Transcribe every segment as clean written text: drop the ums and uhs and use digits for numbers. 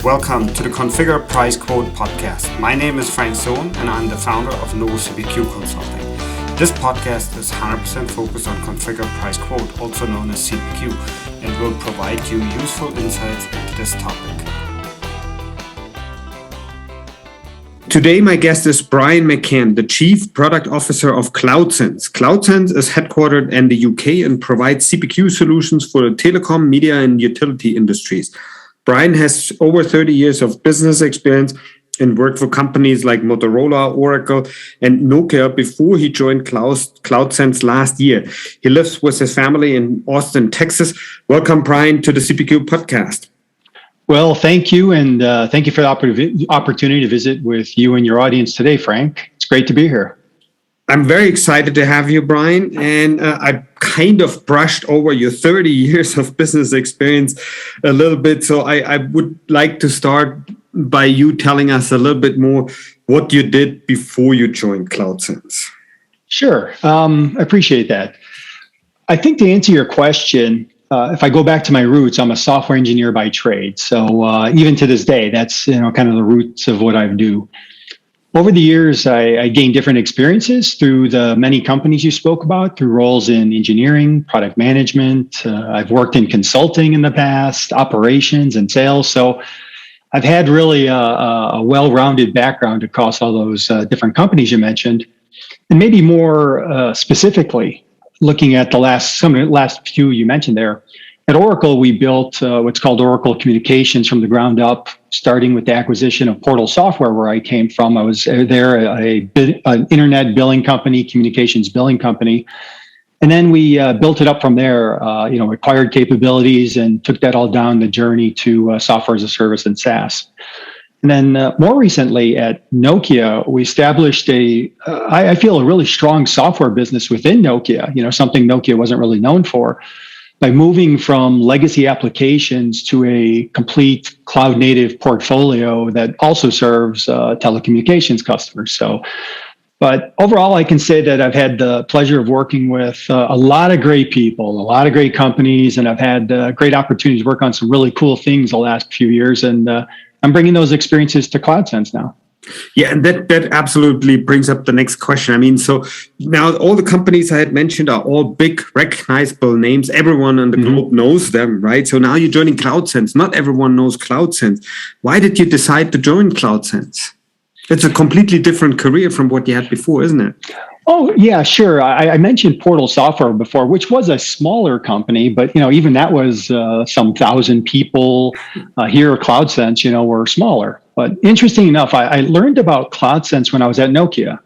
Welcome to the Configure Price Quote podcast. My name is Frank Sohn and I'm the founder of No CPQ Consulting. This podcast is 100% focused on Configure Price Quote, also known as CPQ, and will provide you useful insights into this topic. Today, my guest is Brian McCann, the Chief Product Officer of CloudSense. CloudSense is headquartered in the UK and provides CPQ solutions for the telecom, media, and utility industries. Brian has over 30 years of business experience and worked for companies like Motorola, Oracle, and Nokia before he joined CloudSense last year. He lives with his family in Austin, Texas. Welcome, Brian, to the CPQ podcast. Well, thank you, and thank you for the opportunity to visit with you and your audience today, Frank. It's great to be here. I'm very excited to have you, Brian, and I kind of brushed over your 30 years of business experience a little bit, so I would like to start by you telling us a little bit more what you did before you joined CloudSense. Sure, I appreciate that. I think to answer your question, if I go back to my roots, I'm a software engineer by trade. So even to this day, that's kind of the roots of what I do. Over the years, I gained different experiences through the many companies you spoke about, through roles in engineering, product management. I've worked in consulting in the past, operations and sales. So I've had really a well-rounded background across all those different companies you mentioned. And maybe more specifically, looking at some of the last few you mentioned there, at Oracle, we built what's called Oracle Communications from the ground up, starting with the acquisition of Portal Software, where I came from. I was there, an internet billing company, communications billing company. And then we built it up from there, acquired capabilities and took that all down the journey to software as a service and SaaS. And then more recently at Nokia, we established I feel a really strong software business within Nokia, something Nokia wasn't really known for, by moving from legacy applications to a complete cloud native portfolio that also serves telecommunications customers. But overall, I can say that I've had the pleasure of working with a lot of great people, a lot of great companies, and I've had great opportunities to work on some really cool things the last few years. And I'm bringing those experiences to CloudSense now. Yeah, and that absolutely brings up the next question. I mean, so now all the companies I had mentioned are all big, recognizable names. Everyone on the globe knows them, right? So now you're joining CloudSense. Not everyone knows CloudSense. Why did you decide to join CloudSense? It's a completely different career from what you had before, isn't it? Oh, yeah, sure. I mentioned Portal Software before, which was a smaller company, but even that was some 1,000 people. Here at CloudSense, were smaller. But interesting enough, I learned about CloudSense when I was at Nokia.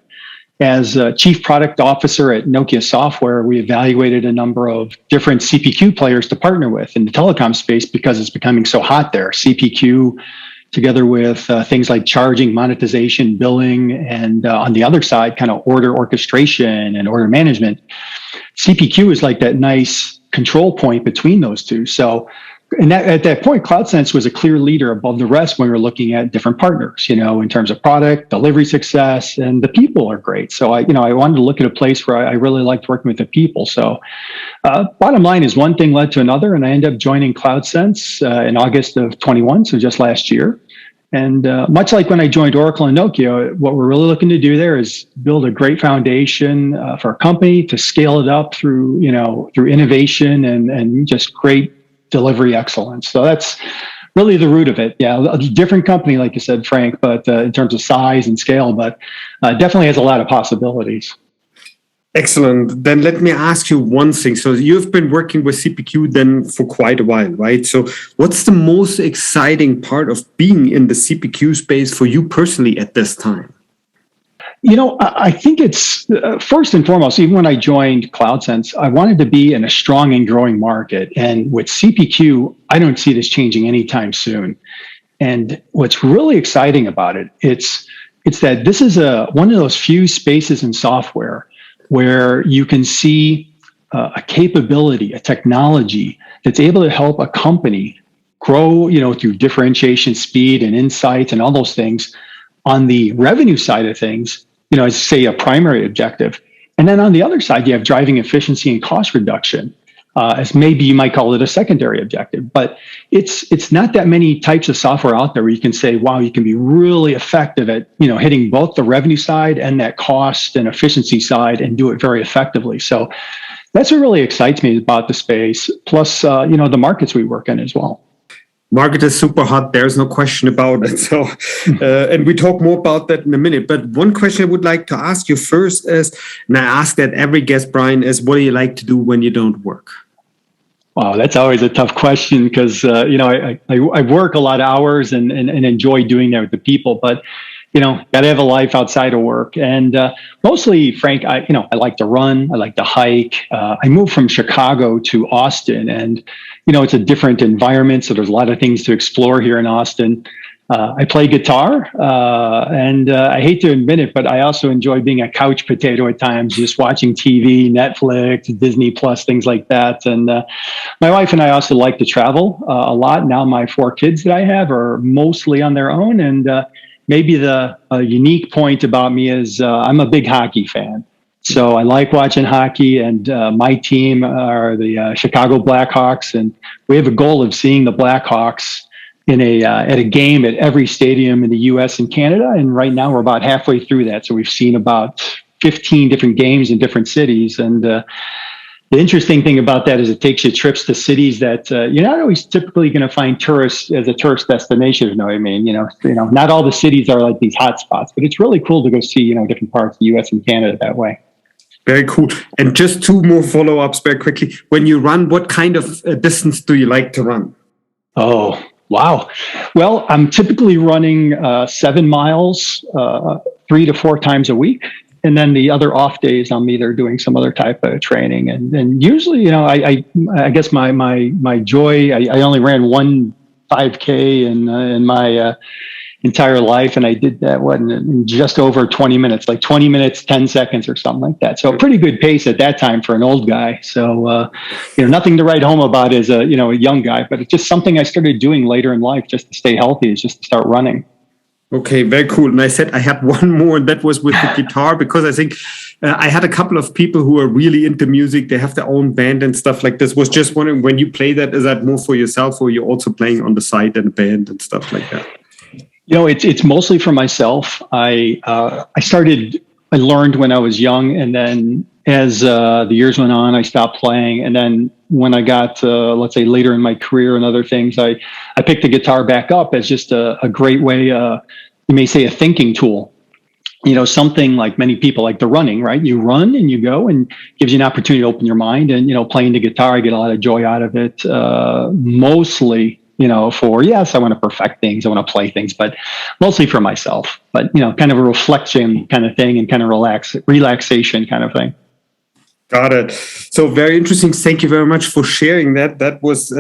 As Chief Product Officer at Nokia Software, we evaluated a number of different CPQ players to partner with in the telecom space because it's becoming so hot there. CPQ, together with things like charging, monetization, billing, and on the other side, kind of order orchestration and order management. CPQ is like that nice control point between those two. So at that point, CloudSense was a clear leader above the rest when we were looking at different partners, in terms of product, delivery success, and the people are great. So I wanted to look at a place where I really liked working with the people. So bottom line is one thing led to another, and I ended up joining CloudSense in August of 21, so just last year. And much like when I joined Oracle and Nokia, what we're really looking to do there is build a great foundation for our company to scale it up through innovation and just great delivery excellence. So that's really the root of it. Yeah, a different company, like you said, Frank, but in terms of size and scale, but definitely has a lot of possibilities. Excellent. Then let me ask you one thing. So you've been working with CPQ then for quite a while, right? So what's the most exciting part of being in the CPQ space for you personally at this time? I think it's first and foremost, even when I joined CloudSense, I wanted to be in a strong and growing market. And with CPQ, I don't see this changing anytime soon. And what's really exciting about it, it's that this is one of those few spaces in software where you can see a capability, a technology that's able to help a company grow, through differentiation, speed, and insights, and all those things on the revenue side of things, as say a primary objective. And then on the other side, you have driving efficiency and cost reduction. as maybe you might call it a secondary objective. But it's not that many types of software out there where you can say, wow, you can be really effective at hitting both the revenue side and that cost and efficiency side and do it very effectively. So that's what really excites me about the space. Plus, the markets we work in as well. Market is super hot. There's no question about it. So, and we talk more about that in a minute. But one question I would like to ask you first is, and I ask that every guest, Brian, is what do you like to do when you don't work? Wow, that's always a tough question because, I work a lot of hours and enjoy doing that with the people. But got to have a life outside of work. And mostly, Frank, I like to run. I like to hike. I moved from Chicago to Austin, and it's a different environment. So there's a lot of things to explore here in Austin. I play guitar, and I hate to admit it, but I also enjoy being a couch potato at times, just watching TV, Netflix, Disney Plus, things like that. And my wife and I also like to travel a lot. Now my 4 kids that I have are mostly on their own, and maybe the unique point about me is I'm a big hockey fan. So I like watching hockey, and my team are the Chicago Blackhawks, and we have a goal of seeing the Blackhawks at a game at every stadium in the U.S. and Canada. And right now we're about halfway through that. So we've seen about 15 different games in different cities. And the interesting thing about that is it takes you trips to cities that you're not always typically going to find tourists as a tourist destination. You know what I mean? Not all the cities are like these hot spots, but it's really cool to go see, different parts of the U.S. and Canada that way. Very cool. And just 2 more follow-ups very quickly. When you run, what kind of distance do you like to run? Oh, wow. Well, I'm typically running 7 miles 3 to 4 times a week. And then the other off days, I'm either doing some other type of training. And usually, I guess my joy, I only ran 1 5K in my entire life. And I did that in just over 20 minutes, like 20 minutes, 10 seconds or something like that. So a pretty good pace at that time for an old guy. So, nothing to write home about as a young guy, but it's just something I started doing later in life just to stay healthy, is just to start running. Okay, very cool. And I said I had one more, and that was with the guitar, because I think I had a couple of people who are really into music. They have their own band and stuff like this. Was just wondering, when you play that, is that more for yourself, or you're also playing on the side in a band and stuff like that? It's mostly for myself. I learned when I was young, and then as the years went on, I stopped playing. And then when I got, let's say, later in my career and other things, I picked the guitar back up as just a great way, you may say a thinking tool. Something like many people like the running, right? You run and you go, and gives you an opportunity to open your mind. And, playing the guitar, I get a lot of joy out of it, mostly, for, yes, I want to perfect things, I want to play things, but mostly for myself. But, kind of a reflection kind of thing, and kind of relaxation kind of thing. Got it. So very interesting. Thank you very much for sharing that. That was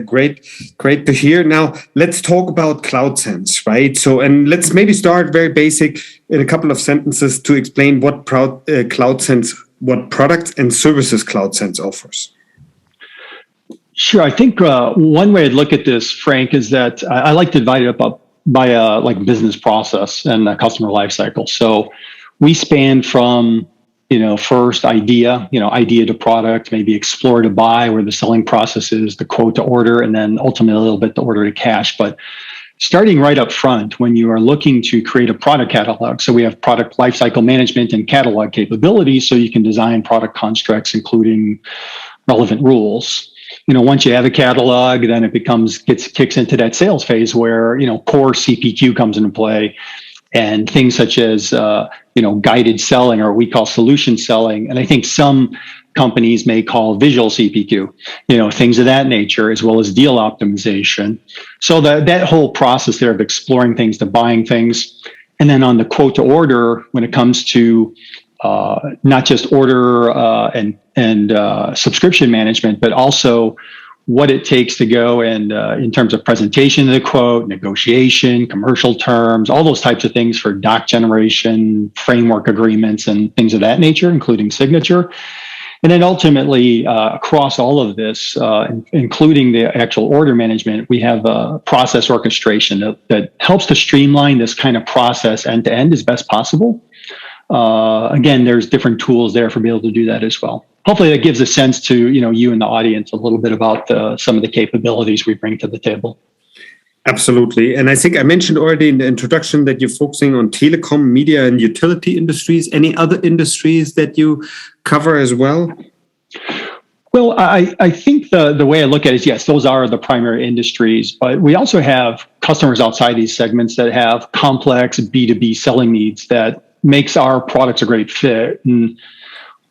great to hear. Now let's talk about CloudSense, right? So, and let's maybe start very basic in a couple of sentences to explain what CloudSense, what products and services CloudSense offers. Sure. I think one way I'd look at this, Frank, is that I like to divide it up by like business process and a customer lifecycle. So we span from first idea to product, maybe explore to buy, where the selling process is, the quote to order, and then ultimately a little bit the order to cash. But starting right up front, when you are looking to create a product catalog, so we have product lifecycle management and catalog capabilities, so you can design product constructs, including relevant rules. Once you have a catalog, then it kicks into that sales phase where, core CPQ comes into play, and things such as, guided selling, or we call solution selling. And I think some companies may call visual CPQ, things of that nature, as well as deal optimization. So that whole process there of exploring things to buying things. And then on the quote to order, when it comes to not just order and subscription management, but also what it takes to go and in terms of presentation of the quote, negotiation, commercial terms, all those types of things for doc generation, framework agreements, and things of that nature, including signature. And then ultimately, across all of this, including the actual order management, we have a process orchestration that helps to streamline this kind of process end to end as best possible. Again, there's different tools there for being able to do that as well. hopefully that gives a sense to, you and the audience a little bit about some of the capabilities we bring to the table. Absolutely. And I think I mentioned already in the introduction that you're focusing on telecom, media, and utility industries. Any other industries that you cover as well? Well, I think the way I look at it is, yes, those are the primary industries, but we also have customers outside these segments that have complex B2B selling needs that makes our products a great fit. And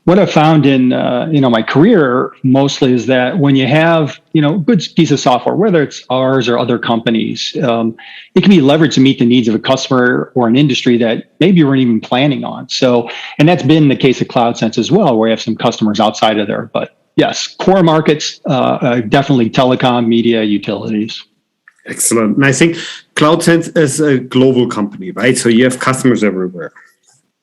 what I've found in my career mostly is that when you have a good piece of software, whether it's ours or other companies, it can be leveraged to meet the needs of a customer or an industry that maybe you weren't even planning on. So, and that's been the case of CloudSense as well, where we have some customers outside of there. But yes, core markets, definitely telecom, media, utilities. Excellent. And I think CloudSense is a global company, right? So you have customers everywhere.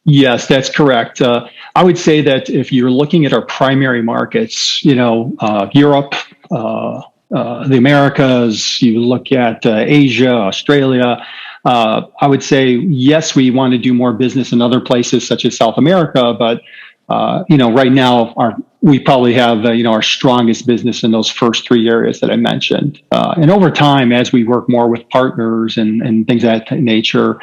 Yes, that's correct. I would say that if you're looking at our primary markets, Europe, the Americas, you look at Asia, Australia, I would say, yes, we want to do more business in other places such as South America, but right now we probably have our strongest business in those first three areas that I mentioned. And over time, as we work more with partners and things of that nature,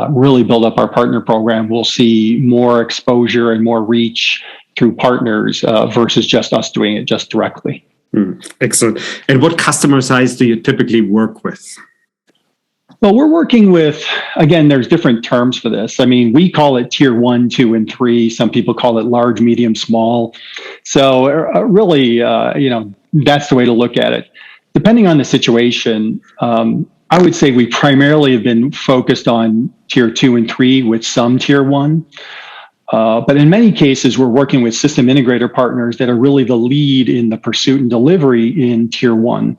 really build up our partner program, we'll see more exposure and more reach through partners versus just us doing it just directly. Excellent. And what customer size do you typically work with? Well, we're working with, again, there's different terms for this. I mean, we call it tier 1, 2, and 3. Some people call it large, medium, small. So really, that's the way to look at it. Depending on the situation, I would say we primarily have been focused on tier 2 and 3 with some tier 1. But in many cases, we're working with system integrator partners that are really the lead in the pursuit and delivery in tier 1.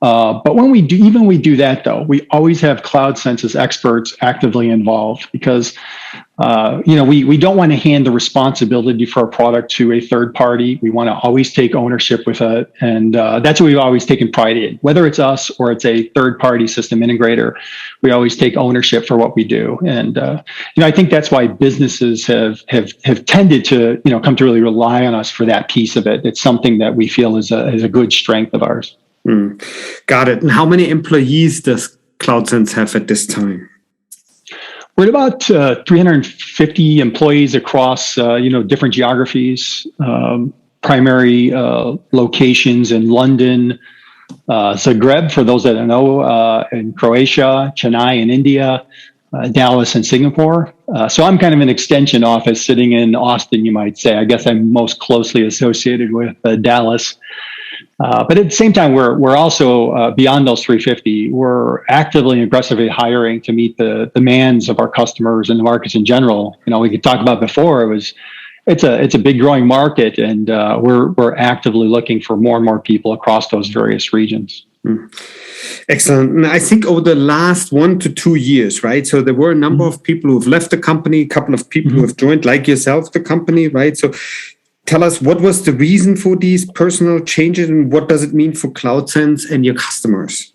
But when we do that, though, we always have CloudSense's experts actively involved because, we don't want to hand the responsibility for a product to a third party. We want to always take ownership with it. And that's what we've always taken pride in. Whether it's us or it's a third party system integrator, we always take ownership for what we do. And, I think that's why businesses have tended to, come to really rely on us for that piece of it. It's something that we feel is a good strength of ours. Got it. And how many employees does CloudSense have at this time? We're at about 350 employees across, different geographies, primary locations in London, Zagreb, for those that don't know, in Croatia, Chennai in India, Dallas and Singapore. So I'm kind of an extension office sitting in Austin, you might say. I guess I'm most closely associated with Dallas. But at the same time, we're also beyond those 350. We're actively and aggressively hiring to meet the demands of our customers and the markets in general. We could talk about before. It's a big growing market, and we're actively looking for more and more people across those various regions. Excellent. And I think over the last 1 to 2 years, right? So there were a number of people who have left the company, a couple of people who have joined, like yourself, the company, right? So tell us, what was the reason for these personal changes and what does it mean for CloudSense and your customers?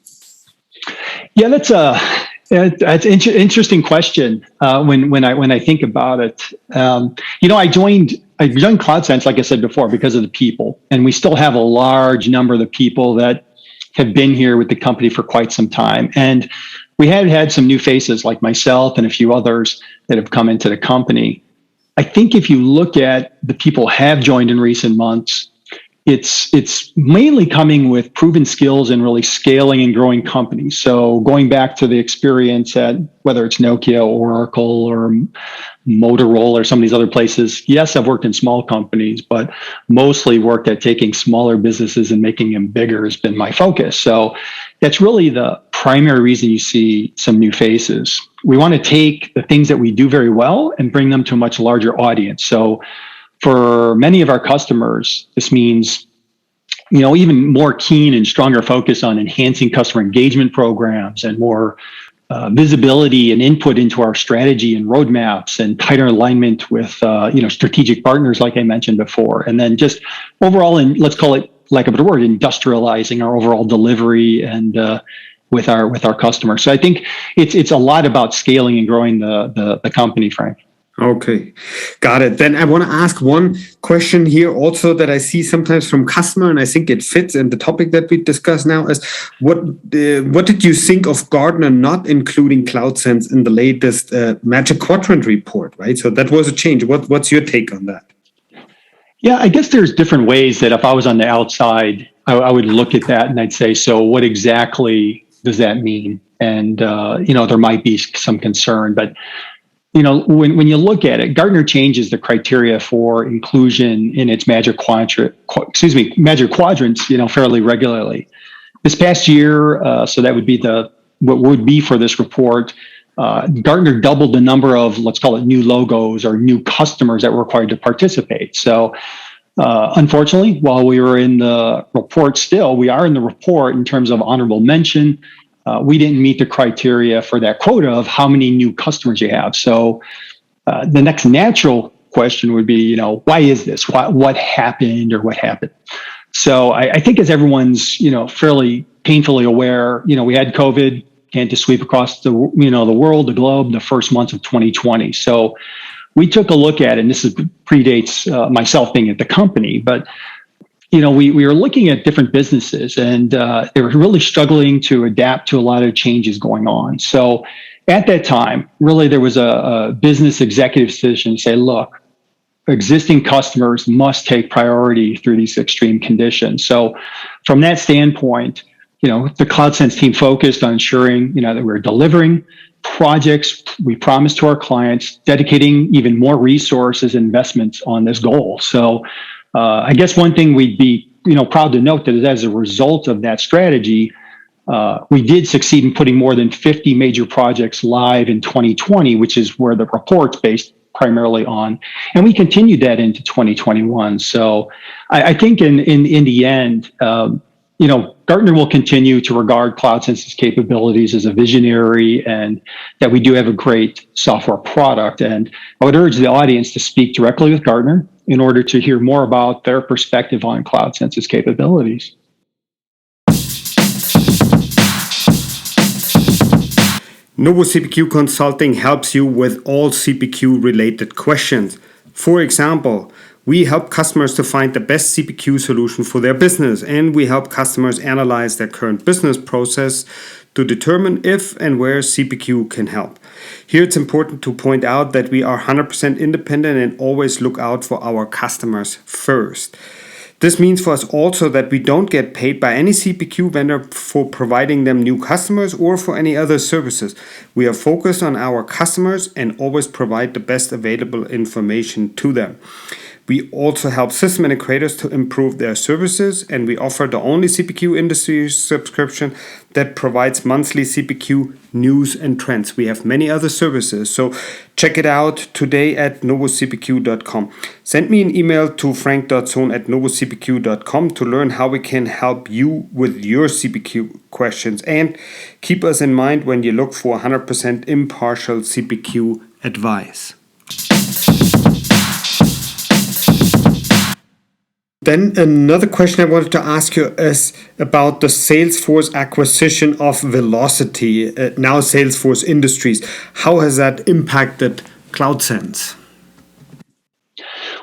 Yeah, that's an interesting question when I think about it. I joined CloudSense, like I said before, because of the people. And we still have a large number of the people that have been here with the company for quite some time. And we had some new faces like myself and a few others that have come into the company. I think if you look at the people have joined in recent months, it's mainly coming with proven skills in really scaling and growing companies. So going back to the experience at whether it's Nokia, Oracle, or Motorola, or some of these other places. Yes, I've worked in small companies, but mostly worked at taking smaller businesses and making them bigger has been my focus. So that's really the primary reason you see some new faces. We want to take the things that we do very well and bring them to a much larger audience. So for many of our customers, this means, even more keen and stronger focus on enhancing customer engagement programs and more visibility and input into our strategy and roadmaps and tighter alignment with, strategic partners, like I mentioned before. And then just overall, and let's call it, lack of a better word, industrializing our overall delivery and with our customers. So I think it's a lot about scaling and growing the company, Frank. Okay, got it. Then I want to ask one question here also that I see sometimes from customer, and I think it fits in the topic that we discuss now is what did you think of Gartner not including CloudSense in the latest Magic Quadrant report, right? So that was a change. What's your take on that? Yeah, I guess there's different ways that if I was on the outside, I would look at that and I'd say, so what exactly does that mean? And, there might be some concern, but when you look at it, Gartner changes the criteria for inclusion in its Magic Quadrants, fairly regularly. This past year, so that would be what would be for this report. Gartner doubled the number of, let's call it, new logos or new customers that were required to participate. So, unfortunately, while we were in the report, we are in the report in terms of honorable mention. We didn't meet the criteria for that quota of how many new customers you have. So the next natural question would be, why is this? What happened or what happened? So I think as everyone's, fairly painfully aware, we had COVID and to sweep across the world, the globe, the first months of 2020. So we took a look at it, and this predates myself being at the company, but we were looking at different businesses and they were really struggling to adapt to a lot of changes going on. So at that time, really there was a business executive decision to say, look, existing customers must take priority through these extreme conditions. So from that standpoint, the CloudSense team focused on ensuring, that we're delivering projects we promised to our clients, dedicating even more resources and investments on this goal. So I guess one thing we'd be, proud to note that as a result of that strategy, we did succeed in putting more than 50 major projects live in 2020, which is where the report's based primarily on, and we continued that into 2021. So I think in the end, Gartner will continue to regard CloudSense's capabilities as a visionary and that we do have a great software product. And I would urge the audience to speak directly with Gartner in order to hear more about their perspective on CloudSense's capabilities. Novo CPQ Consulting helps you with all CPQ related questions. For example, we help customers to find the best CPQ solution for their business, and we help customers analyze their current business process to determine if and where CPQ can help. Here it's important to point out that we are 100% independent and always look out for our customers first. This means for us also that we don't get paid by any CPQ vendor for providing them new customers or for any other services. We are focused on our customers and always provide the best available information to them. We also help system integrators to improve their services, and we offer the only CPQ industry subscription that provides monthly CPQ news and trends. We have many other services, so check it out today at novocpq.com. Send me an email to frank.sohn@novocpq.com to learn how we can help you with your CPQ questions, and keep us in mind when you look for 100% impartial CPQ advice. Then another question I wanted to ask you is about the Salesforce acquisition of Vlocity, now Salesforce Industries. How has that impacted CloudSense?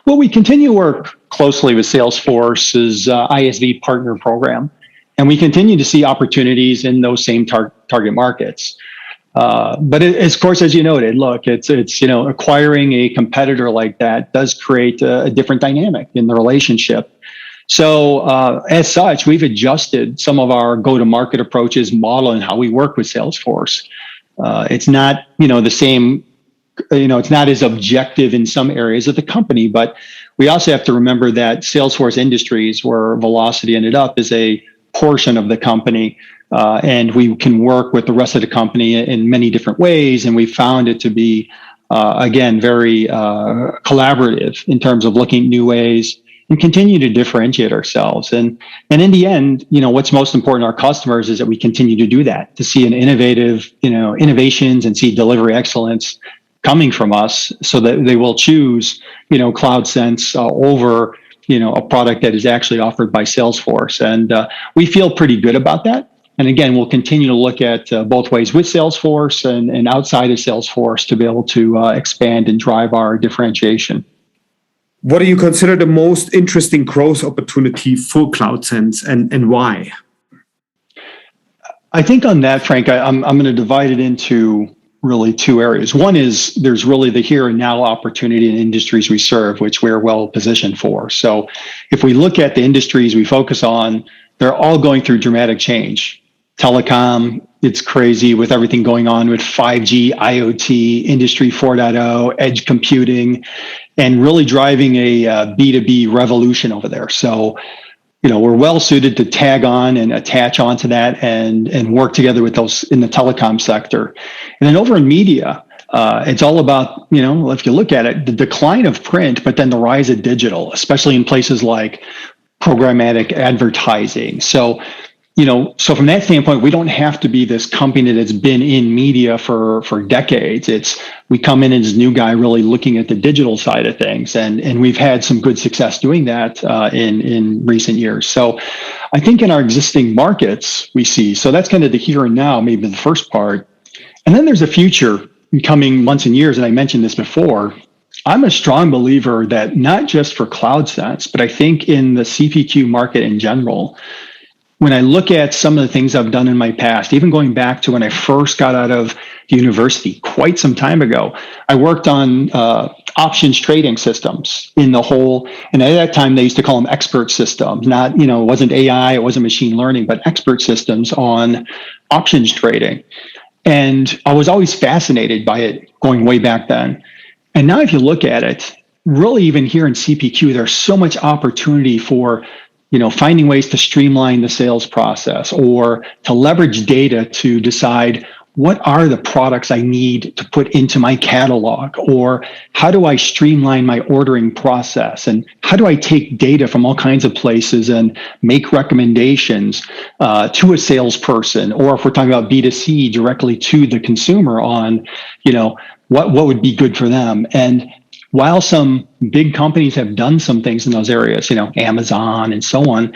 Well, we continue to work closely with Salesforce's ISV partner program, and we continue to see opportunities in those same target markets. But of course, as you noted, look, it's acquiring a competitor like that does create a different dynamic in the relationship. So as such, we've adjusted some of our go-to-market approaches, model, and how we work with Salesforce. It's not the same. It's not as objective in some areas of the company, but we also have to remember that Salesforce Industries, where Vlocity ended up, is a portion of the company. And we can work with the rest of the company in many different ways. And we found it to be, again, very collaborative in terms of looking at new ways and continue to differentiate ourselves. And in the end, what's most important to our customers is that we continue to do that, to see an innovations and see delivery excellence coming from us so that they will choose, CloudSense over, a product that is actually offered by Salesforce. And we feel pretty good about that. And again, we'll continue to look at both ways with Salesforce and outside of Salesforce to be able to expand and drive our differentiation. What do you consider the most interesting growth opportunity for CloudSense and why? I think on that, Frank, I'm going to divide it into really two areas. One is there's really the here and now opportunity in industries we serve, which we're well positioned for. So if we look at the industries we focus on, they're all going through dramatic change. Telecom, it's crazy with everything going on with 5G, IoT, Industry 4.0, edge computing, and really driving a B2B revolution over there. So, we're well suited to tag on and attach onto that and work together with those in the telecom sector. And then over in media, it's all about, if you look at it, the decline of print, but then the rise of digital, especially in places like programmatic advertising. So from that standpoint, we don't have to be this company that's been in media for decades. We come in as a new guy really looking at the digital side of things. And we've had some good success doing that in recent years. So I think in our existing markets, we see, so that's kind of the here and now, maybe the first part. And then there's a future in coming months and years. And I mentioned this before. I'm a strong believer that not just for CloudSense, but I think in the CPQ market in general, when I look at some of the things I've done in my past, even going back to when I first got out of university quite some time ago, I worked on options trading systems in the whole, and at that time they used to call them expert systems, not, it wasn't AI, it wasn't machine learning, but expert systems on options trading. And I was always fascinated by it going way back then. And now if you look at it, really even here in CPQ, there's so much opportunity for finding ways to streamline the sales process or to leverage data to decide what are the products I need to put into my catalog, or how do I streamline my ordering process, and how do I take data from all kinds of places and make recommendations to a salesperson, or if we're talking about B2C, directly to the consumer on, what would be good for them. And while some big companies have done some things in those areas, Amazon and so on,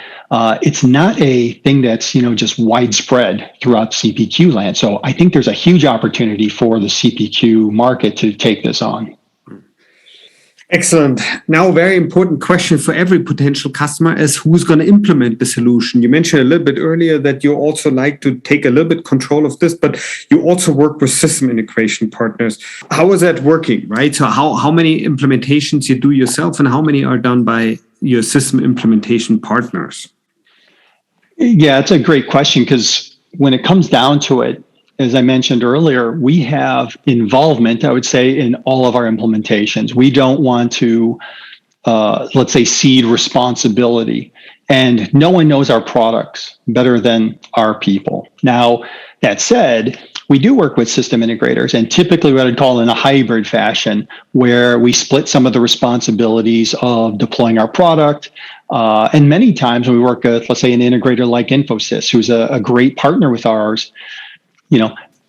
it's not a thing that's, just widespread throughout CPQ land. So I think there's a huge opportunity for the CPQ market to take this on. Excellent. Now, a very important question for every potential customer is who's going to implement the solution. You mentioned a little bit earlier that you also like to take a little bit control of this, but you also work with system integration partners. How is that working, right? So how many implementations you do yourself and how many are done by your system implementation partners? Yeah, it's a great question because when it comes down to it, as I mentioned earlier, we have involvement, I would say, in all of our implementations. We don't want to, let's say, cede responsibility. And no one knows our products better than our people. Now, that said, we do work with system integrators, and typically what I'd call in a hybrid fashion, where we split some of the responsibilities of deploying our product. And many times when we work with, let's say, an integrator like Infosys, who's a great partner with ours,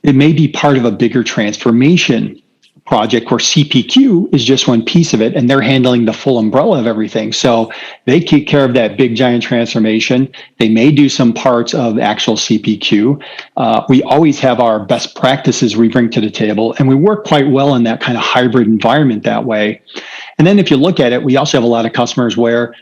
it may be part of a bigger transformation project where CPQ is just one piece of it and they're handling the full umbrella of everything. So they take care of that big giant transformation. They may do some parts of actual CPQ. We always have our best practices we bring to the table, and we work quite well in that kind of hybrid environment that way. And then if you look at it, we also have a lot of customers where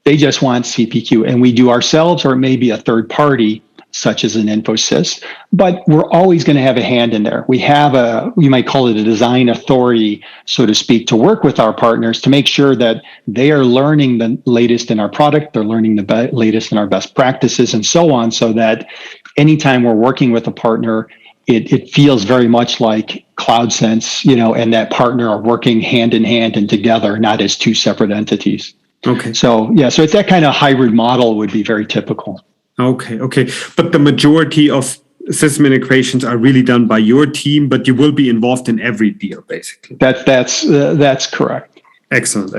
they just want CPQ and we do ourselves, or it may be a third party such as an Infosys, but we're always going to have a hand in there. We have you might call it a design authority, so to speak, to work with our partners to make sure that they are learning the latest in our product, they're learning the latest in our best practices and so on, so that anytime we're working with a partner, it feels very much like CloudSense, and that partner are working hand in hand and together, not as two separate entities. Okay. So it's that kind of hybrid model would be very typical. Okay. But the majority of system integrations are really done by your team, but you will be involved in every deal, basically. That's correct. Excellent.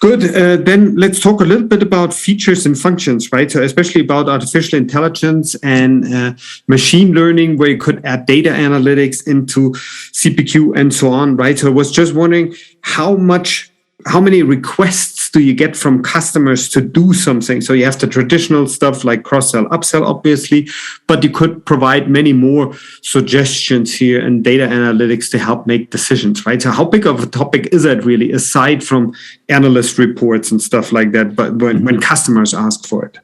Good. Then let's talk a little bit about features and functions, right? So especially about artificial intelligence and machine learning, where you could add data analytics into CPQ and so on, right? So I was just wondering how many requests do you get from customers to do something? So you have the traditional stuff like cross-sell, upsell, obviously, but you could provide many more suggestions here and data analytics to help make decisions, right? So how big of a topic is that really, aside from analyst reports and stuff like that, but when customers ask for it?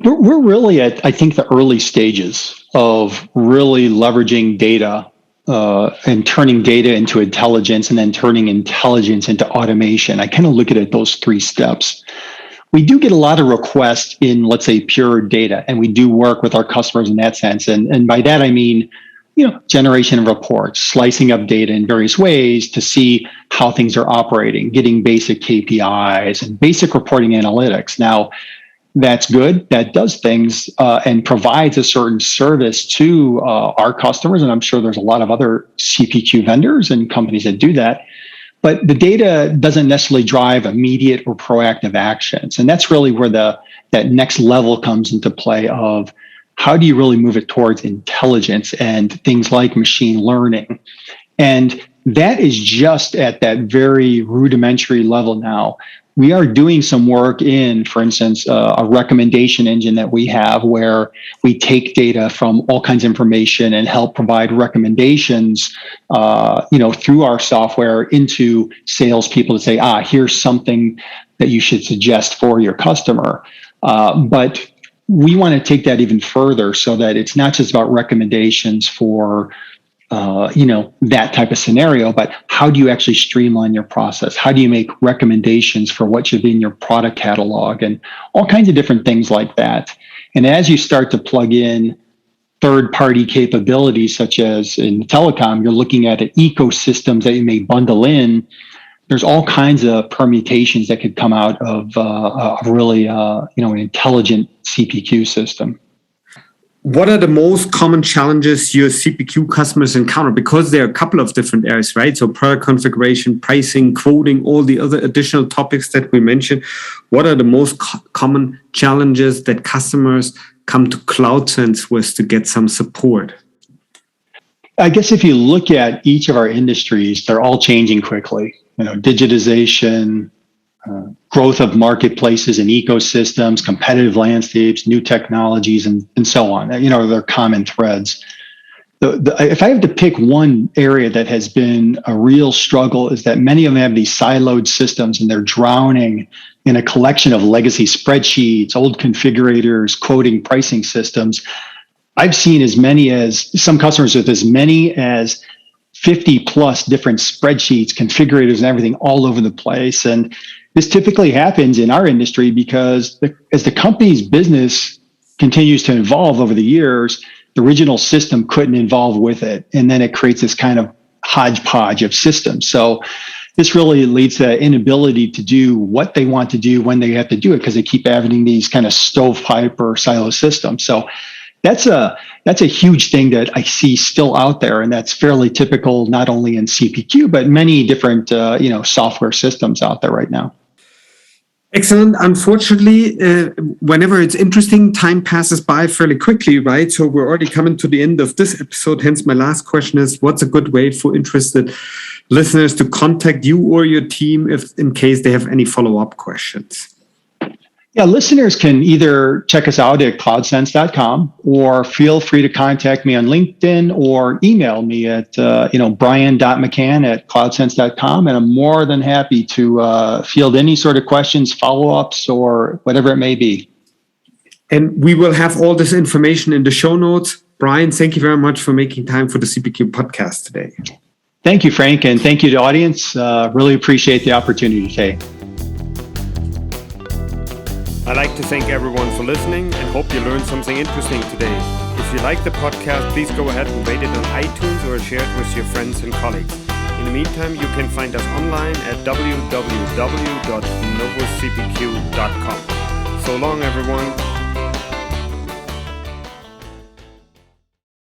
We're really at, I think, the early stages of really leveraging data and turning data into intelligence, and then turning intelligence into automation. I kind of look at it those three steps. We do get a lot of requests in, let's say, pure data, and we do work with our customers in that sense. And by that, I mean, generation of reports, slicing up data in various ways to see how things are operating, getting basic KPIs and basic reporting analytics. Now, that's good. That does things and provides a certain service to our customers. And I'm sure there's a lot of other CPQ vendors and companies that do that. But the data doesn't necessarily drive immediate or proactive actions. And that's really where that next level comes into play of how do you really move it towards intelligence and things like machine learning. And that is just at that very rudimentary level now. We are doing some work in, for instance, a recommendation engine that we have where we take data from all kinds of information and help provide recommendations, through our software into salespeople to say, here's something that you should suggest for your customer. But we want to take that even further so that it's not just about recommendations for that type of scenario, but how do you actually streamline your process? How do you make recommendations for what should be in your product catalog and all kinds of different things like that? And as you start to plug in third-party capabilities, such as in telecom, you're looking at ecosystems that you may bundle in. There's all kinds of permutations that could come out of really, an intelligent CPQ system. What are the most common challenges your CPQ customers encounter? Because there are a couple of different areas, right? So product configuration, pricing, quoting, all the other additional topics that we mentioned. What are the most common challenges that customers come to CloudSense with to get some support? I guess if you look at each of our industries, they're all changing quickly. Digitization, growth of marketplaces and ecosystems, competitive landscapes, new technologies, and so on. They're common threads. If I have to pick one area that has been a real struggle, is that many of them have these siloed systems and they're drowning in a collection of legacy spreadsheets, old configurators, quoting, pricing systems. I've seen as many as some customers with as many as 50 plus different spreadsheets, configurators, and everything all over the place. And this typically happens in our industry because as the company's business continues to evolve over the years, the original system couldn't evolve with it. And then it creates this kind of hodgepodge of systems. So this really leads to inability to do what they want to do when they have to do it because they keep adding these kind of stovepipe or silo systems. So that's a huge thing that I see still out there, and that's fairly typical not only in CPQ but many different software systems out there right now. Excellent. Unfortunately, whenever it's interesting, time passes by fairly quickly, right? So we're already coming to the end of this episode. Hence, my last question is, what's a good way for interested listeners to contact you or your team in case they have any follow-up questions? Yeah, listeners can either check us out at cloudsense.com or feel free to contact me on LinkedIn or email me at brian.mccann@cloudsense.com, and I'm more than happy to field any sort of questions, follow-ups, or whatever it may be. And we will have all this information in the show notes. Brian, thank you very much for making time for the CPQ podcast today. Thank you, Frank, and thank you to the audience. Really appreciate the opportunity today. I'd like to thank everyone for listening and hope you learned something interesting today. If you like the podcast, please go ahead and rate it on iTunes or share it with your friends and colleagues. In the meantime, you can find us online at www.novocpq.com. So long, everyone.